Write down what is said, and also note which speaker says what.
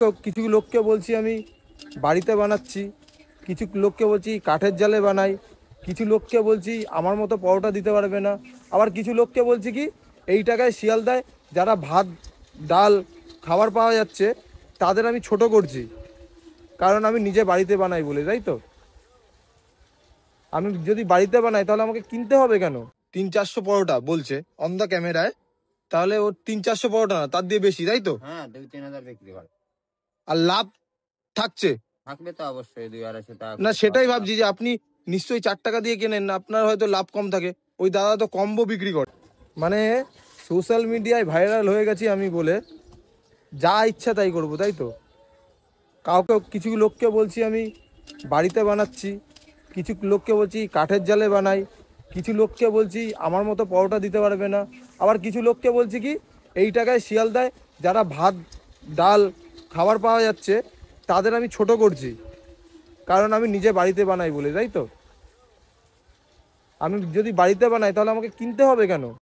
Speaker 1: তো কিছু লোককে বলছি আমি বাড়িতে বানাচ্ছি, কিছু লোককে বলছি কাঠের জালে বানাই, কিছু লোককে বলছি আমার মতো পরোটা দিতে পারবে না, আবার কিছু লোককে বলছি কি এই টাকায় শিয়ালদায় যারা ভাত ডাল খাবার পাওয়া যাচ্ছে তাদের আমি ছোট করছি, কারণ আমি নিজে বাড়িতে বানাই বলে, তাই তো? আমি যদি বাড়িতে বানাই তাহলে আমাকে কিনতে হবে কেন? 300-400 বলছে অন দ্য ক্যামেরায়, তাহলে ও 300-400 পরোটা না, তার দিয়ে বেশি, তাই তো?
Speaker 2: হ্যাঁ 2-3 হাজার বিক্রি করে।
Speaker 1: আর লাভ থাকছে?
Speaker 2: থাকবে তো অবশ্যই, 200-250
Speaker 1: না,
Speaker 2: করে
Speaker 1: সেটাই
Speaker 2: 5
Speaker 1: ভাবছি যে আপনি নিশ্চয়ই 4 টাকা দিয়ে কেনেন না, আপনার হয়তো লাভ কম থাকে। ওই দাদা তো কম্বো বিক্রি করে। মানে সোশ্যাল মিডিয়ায় ভাইরাল হয়ে গেছি আমি বলে যা ইচ্ছা তাই করবো, তাই তো? কিছু লোককে বলছি আমি বাড়িতে বানাচ্ছি, কিছু লোককে বলছি কাঠের জালে বানাই, কিছু লোককে বলছি আমার মতো পরোটা দিতে পারবে না, আবার কিছু লোককে বলছি কি এই টাকায় শিয়ালদায় যারা ভাত ডাল খাবার পাওয়া যাচ্ছে তাদের আমি ছোট করছি, কারণ আমি নিজে বাড়িতে বানাই বলে, তাই তো? আমি যদি বাড়িতে বানাই তাহলে আমাকে কিনতে হবে কেন?